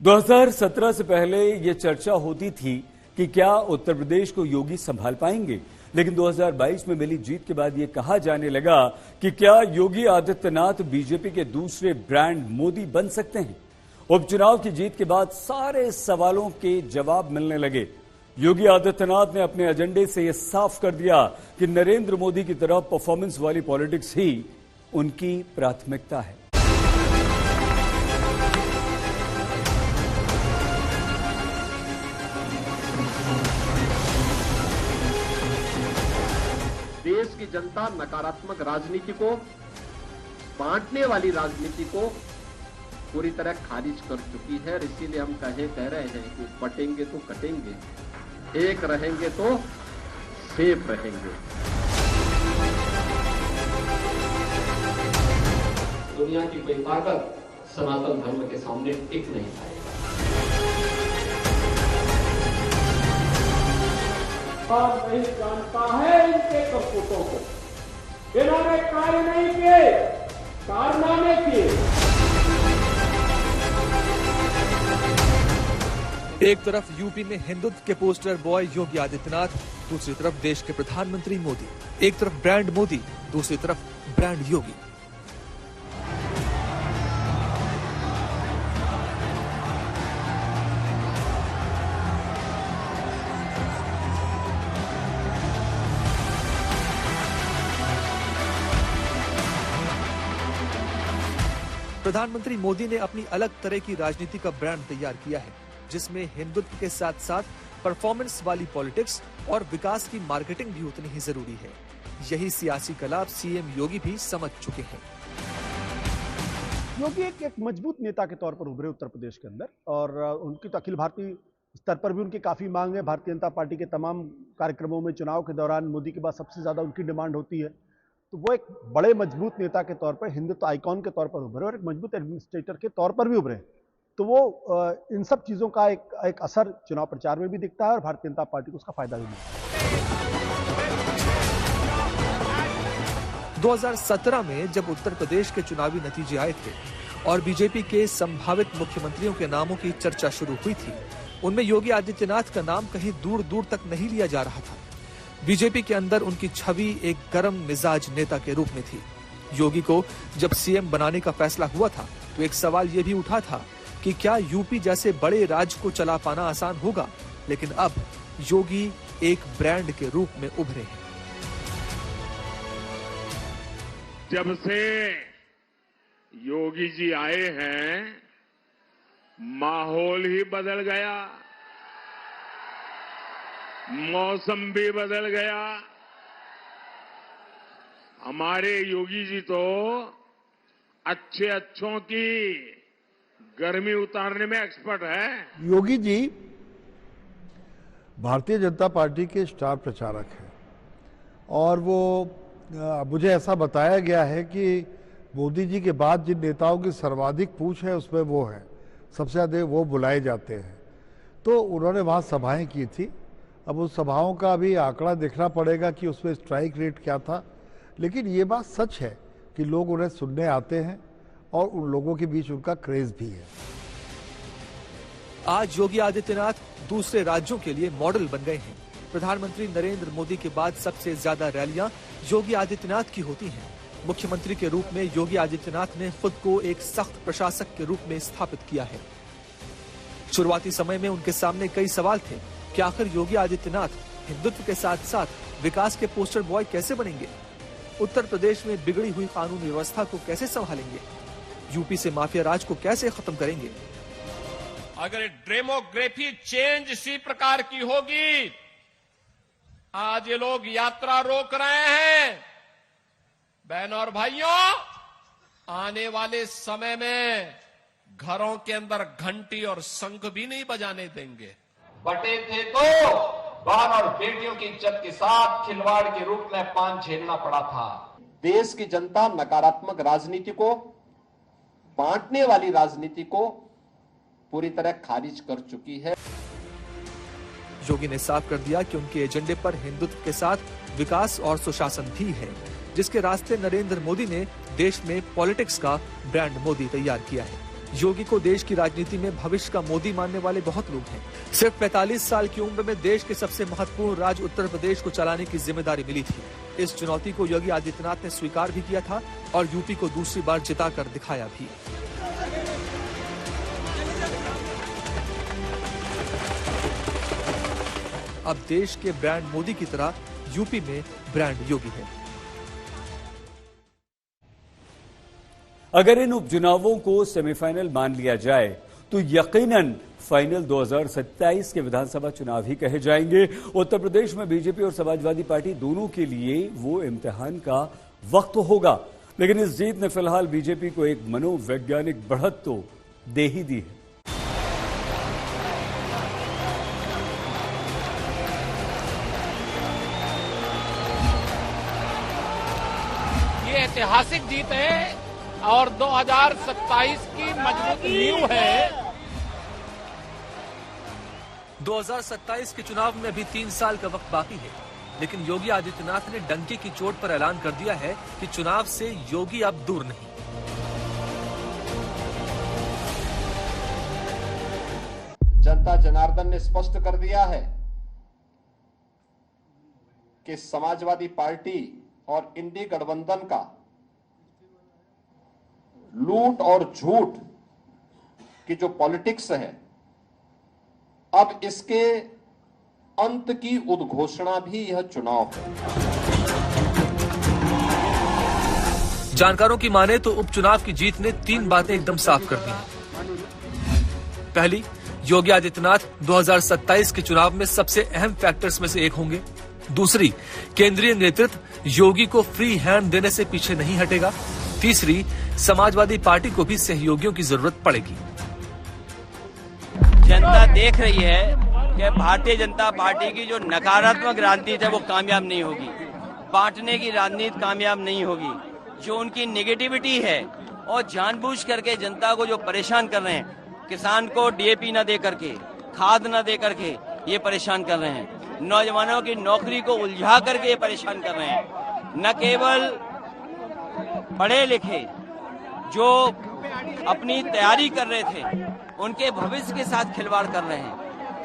2017 से पहले ये चर्चा होती थी कि क्या उत्तर प्रदेश को योगी संभाल पाएंगे, लेकिन 2022 में मिली जीत के बाद ये कहा जाने लगा कि क्या योगी आदित्यनाथ बीजेपी के दूसरे ब्रांड मोदी बन सकते हैं। उपचुनाव की जीत के बाद सारे सवालों के जवाब मिलने लगे। योगी आदित्यनाथ ने अपने एजेंडे से यह साफ कर दिया कि नरेंद्र मोदी की तरह परफॉर्मेंस वाली पॉलिटिक्स ही उनकी प्राथमिकता है। देश की जनता नकारात्मक राजनीति को, बांटने वाली राजनीति को पूरी तरह खारिज कर चुकी है। इसीलिए हम कह रहे हैं कि बटेंगे तो कटेंगे, एक रहेंगे तो सेफ रहेंगे। दुनिया की कोई ताकत सनातन धर्म के सामने टिक नहीं पाएगी। और नहीं जानता है इनके कपूतों को, इन्होंने कार्य नहीं किए, कारनामे किए। एक तरफ यूपी में हिंदुत्व के पोस्टर बॉय योगी आदित्यनाथ, दूसरी तरफ देश के प्रधानमंत्री मोदी। एक तरफ ब्रांड मोदी, दूसरी तरफ ब्रांड योगी। प्रधानमंत्री मोदी ने अपनी अलग तरह की राजनीति का ब्रांड तैयार किया है, जिसमें हिंदुत्व के साथ साथ परफॉर्मेंस वाली पॉलिटिक्स और विकास की मार्केटिंग भी उतनी ही जरूरी है। यही सियासी कला सीएम योगी भी समझ चुके हैं। योगी एक मजबूत नेता के तौर पर उभरे उत्तर प्रदेश के अंदर, और उनकी तो अखिल भारतीय स्तर पर भी उनकी काफी मांग है। भारतीय जनता पार्टी के तमाम कार्यक्रमों में चुनाव के दौरान मोदी के बाद सबसे ज्यादा उनकी डिमांड होती है। तो वो एक बड़े मजबूत नेता के तौर पर, हिंदुत्व आइकॉन के तौर पर उभरे और एक मजबूत एडमिनिस्ट्रेटर के तौर पर भी उभरे। तो वो इन सब चीजों का एक असर चुनाव प्रचार में भी दिखता है और भारतीय जनता पार्टी को उसका फायदा भी मिलता है। 2017 में जब उत्तर प्रदेश के चुनावी नतीजे आए थे और बीजेपी के संभावित मुख्यमंत्रियों के नामों की चर्चा शुरू हुई थी, उनमें योगी आदित्यनाथ का नाम कहीं दूर दूर तक नहीं लिया जा रहा था। बीजेपी के अंदर उनकी छवि एक गर्म मिजाज नेता के रूप में थी। योगी को जब सीएम बनाने का फैसला हुआ था तो एक सवाल यह भी उठा था कि क्या यूपी जैसे बड़े राज्य को चला पाना आसान होगा। लेकिन अब योगी एक ब्रांड के रूप में उभरे हैं। जब से योगी जी आए हैं, माहौल ही बदल गया, मौसम भी बदल गया। हमारे योगी जी तो अच्छों की गर्मी उतारने में एक्सपर्ट है। योगी जी भारतीय जनता पार्टी के स्टार प्रचारक हैं और वो मुझे ऐसा बताया गया है कि मोदी जी के बाद जिन नेताओं की सर्वाधिक पूछ है उसमें वो है, सबसे ज्यादा वो बुलाए जाते हैं। तो उन्होंने वहां सभाएं की थी। अब उस सभाओं का भी आंकड़ा देखना पड़ेगा कि उसमें स्ट्राइक रेट क्या था, लेकिन ये बात सच है कि लोग उन्हें सुनने आते हैं और उन लोगों के बीच उनका क्रेज भी है। आज योगी आदित्यनाथ दूसरे राज्यों के लिए मॉडल बन गए हैं। प्रधानमंत्री नरेंद्र मोदी के बाद सबसे ज्यादा रैलियां योगी आदित्यनाथ की होती हैं। मुख्यमंत्री के रूप में योगी आदित्यनाथ ने खुद को एक सख्त प्रशासक के रूप में स्थापित किया है। शुरुआती समय में उनके सामने कई सवाल थे कि आखिर योगी आदित्यनाथ हिंदुत्व के साथ साथ विकास के पोस्टर बॉय कैसे बनेंगे, उत्तर प्रदेश में बिगड़ी हुई कानून व्यवस्था को कैसे संभालेंगे, यूपी से माफिया राज को कैसे खत्म करेंगे। अगर डेमोग्राफी चेंज इसी प्रकार की होगी, आज ये लोग यात्रा रोक रहे हैं। बहनों और भाइयों, आने वाले समय में घरों के अंदर घंटी और शंख भी नहीं बजाने देंगे। बटे थे तो बहन और बेटियों की इज्जत के साथ खिलवाड़ के रूप में पान झेलना पड़ा था। देश की जनता नकारात्मक राजनीति को, बांटने वाली राजनीति को पूरी तरह खारिज कर चुकी है। योगी ने साफ कर दिया कि उनके एजेंडे पर हिंदुत्व के साथ विकास और सुशासन भी है, जिसके रास्ते नरेंद्र मोदी ने देश में पॉलिटिक्स का ब्रांड मोदी तैयार किया है। योगी को देश की राजनीति में भविष्य का मोदी मानने वाले बहुत लोग हैं। सिर्फ 45 साल की उम्र में देश के सबसे महत्वपूर्ण राज्य उत्तर प्रदेश को चलाने की जिम्मेदारी मिली थी। इस चुनौती को योगी आदित्यनाथ ने स्वीकार भी किया था और यूपी को दूसरी बार जिताकर दिखाया भी। अब देश के ब्रांड मोदी की तरह यूपी में ब्रांड योगी है। अगर इन उपचुनावों को सेमीफाइनल मान लिया जाए तो यकीनन फाइनल 2027 के विधानसभा चुनाव ही कहे जाएंगे। उत्तर प्रदेश में बीजेपी और समाजवादी पार्टी दोनों के लिए वो इम्तिहान का वक्त होगा, लेकिन इस जीत ने फिलहाल बीजेपी को एक मनोवैज्ञानिक बढ़त तो दे ही दी है। ये ऐतिहासिक जीत है और 2027 की मजबूत नींव है। 2027 के चुनाव में अभी 3 साल का वक्त बाकी है, लेकिन योगी आदित्यनाथ ने डंके की चोट पर ऐलान कर दिया है कि चुनाव से योगी अब दूर नहीं। जनता जनार्दन ने स्पष्ट कर दिया है कि समाजवादी पार्टी और इंडी गठबंधन का लूट और झूठ की जो पॉलिटिक्स है, अब इसके अंत की उद्घोषणा भी यह चुनाव है। जानकारों की माने तो उपचुनाव की जीत ने 3 बातें एकदम साफ कर दी हैं। पहली, योगी आदित्यनाथ 2027 के चुनाव में सबसे अहम फैक्टर्स में से एक होंगे। दूसरी, केंद्रीय नेतृत्व योगी को फ्री हैंड देने से पीछे नहीं हटेगा। तीसरी, समाजवादी पार्टी को भी सहयोगियों की जरूरत पड़ेगी। जनता देख रही है कि भारतीय जनता पार्टी की जो नकारात्मक राजनीति है वो कामयाब नहीं होगी, बांटने की राजनीति कामयाब नहीं होगी। जो उनकी नेगेटिविटी है और जानबूझ करके जनता को जो परेशान कर रहे हैं, किसान को डीएपी न दे करके, खाद न दे करके ये परेशान कर रहे हैं, नौजवानों की नौकरी को उलझा करके ये परेशान कर रहे हैं। न केवल पढ़े लिखे जो अपनी तैयारी कर रहे थे, उनके भविष्य के साथ खिलवाड़ कर रहे हैं।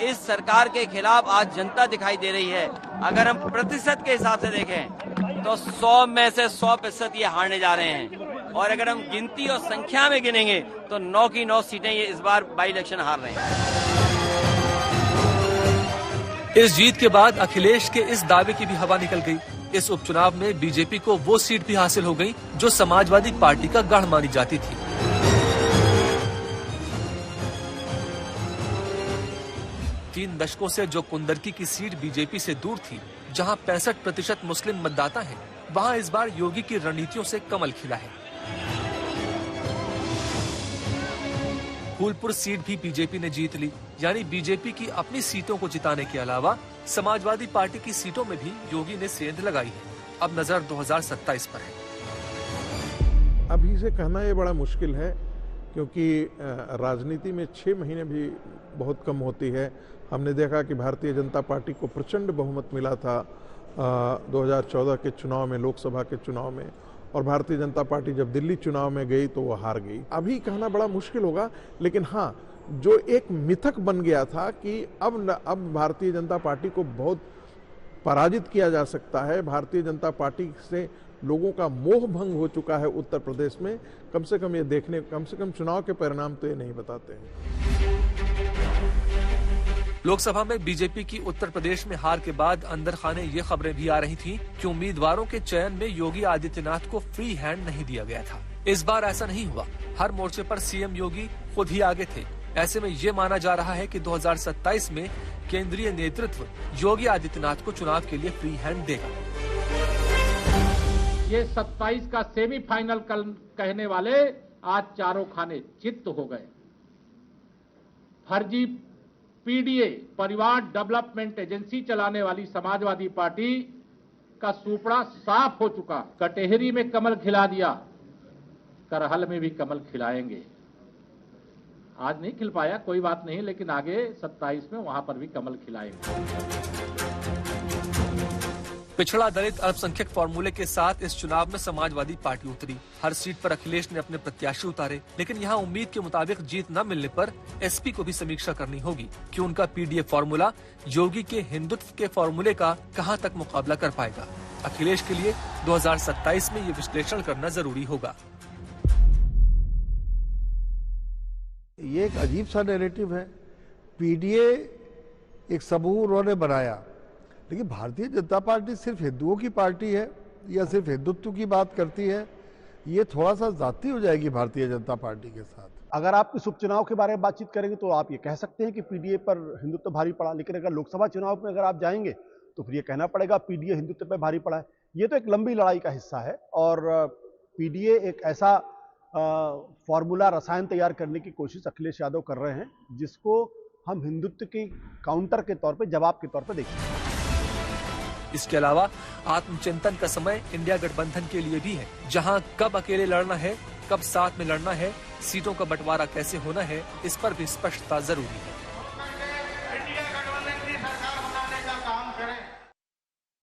इस सरकार के खिलाफ आज जनता दिखाई दे रही है। अगर हम प्रतिशत के हिसाब से देखें तो 100 में से 100% ये हारने जा रहे हैं, और अगर हम गिनती और संख्या में गिनेंगे तो 9 की 9 सीटें ये इस बार बाई इलेक्शन हार रहे हैं। इस जीत के बाद अखिलेश के इस दावे की भी हवा निकल गई। इस उपचुनाव में बीजेपी को वो सीट भी हासिल हो गई जो समाजवादी पार्टी का गढ़ मानी जाती थी। तीन दशकों से जो कुंदरकी की सीट बीजेपी से दूर थी, जहां 65% मुस्लिम मतदाता हैं, वहां इस बार योगी की रणनीतियों से कमल खिला है। फूलपुर सीट भी बीजेपी ने जीत ली, यानी बीजेपी की अपनी सीटों को जिताने के अलावा समाजवादी पार्टी की सीटों में भी योगी ने सेंध लगाई है। अब नजर 2027 पर है। अभी से कहना ये बड़ा मुश्किल है, क्योंकि राजनीति में 6 महीने भी बहुत कम होती है। हमने देखा कि भारतीय जनता पार्टी को प्रचंड बहुमत मिला था 2014 के चुनाव में, लोकसभा के चुनाव में, और भारतीय जनता पार्टी जब दिल्ली चुनाव में गई तो वो हार गई। अभी कहना बड़ा मुश्किल होगा, लेकिन हाँ, जो एक मिथक बन गया था कि अब भारतीय जनता पार्टी को बहुत पराजित किया जा सकता है, भारतीय जनता पार्टी से लोगों का मोह भंग हो चुका है उत्तर प्रदेश में, कम से कम चुनाव के परिणाम तो ये नहीं बताते हैं। लोकसभा में बीजेपी की उत्तर प्रदेश में हार के बाद अंदर खाने ये खबरें भी आ रही थीं कि उम्मीदवारों के चयन में योगी आदित्यनाथ को फ्री हैंड नहीं दिया गया था। इस बार ऐसा नहीं हुआ। हर मोर्चे पर सीएम योगी खुद ही आगे थे। ऐसे में ये माना जा रहा है कि 2027 में केंद्रीय नेतृत्व योगी आदित्यनाथ को चुनाव के लिए फ्री हैंड देगा। ये 27 का सेमीफाइनल कल कहने वाले आज चारों खाने चित्त हो गए। फर्जी पीडीए परिवार डेवलपमेंट एजेंसी चलाने वाली समाजवादी पार्टी का सुपड़ा साफ हो चुका। कटेहरी में कमल खिला दिया, करहल में भी कमल खिलाएंगे। आज नहीं खिल पाया, कोई बात नहीं, लेकिन आगे 27 में वहां पर भी कमल खिलाएंगे। पिछड़ा दलित अल्पसंख्यक फॉर्मूले के साथ इस चुनाव में समाजवादी पार्टी उतरी। हर सीट पर अखिलेश ने अपने प्रत्याशी उतारे, लेकिन यहाँ उम्मीद के मुताबिक जीत न मिलने पर एसपी को भी समीक्षा करनी होगी कि उनका पीडीए फॉर्मूला योगी के हिंदुत्व के फॉर्मूले का कहां तक मुकाबला कर पाएगा। अखिलेश के लिए 2027 में ये विश्लेषण करना जरूरी होगा। ये एक अजीब सा नैरेटिव है। पीडीए एक समूह उन्होंने बनाया, लेकिन भारतीय जनता पार्टी सिर्फ हिंदुओं की पार्टी है या सिर्फ हिंदुत्व की बात करती है, ये थोड़ा सा जाती हो जाएगी भारतीय जनता पार्टी के साथ। अगर आप इस उपचुनाव के बारे में बातचीत करेंगे तो आप ये कह सकते हैं कि पीडीए पर हिंदुत्व भारी पड़ा, लेकिन अगर लोकसभा चुनाव में अगर आप जाएंगे तो फिर ये कहना पड़ेगा पीडीए हिंदुत्व पर भारी पड़ा है। ये तो एक लंबी लड़ाई का हिस्सा है और पीडीए एक ऐसा फॉर्मूला रसायन तैयार करने की कोशिश अखिलेश यादव कर रहे हैं जिसको हम हिंदुत्व की काउंटर के तौर पे, जवाब के तौर पे देखें। इसके अलावा आत्मचिंतन का समय इंडिया गठबंधन के लिए भी है, जहां कब अकेले लड़ना है, कब साथ में लड़ना है, सीटों का बंटवारा कैसे होना है, इस पर भी स्पष्टता जरूरी है।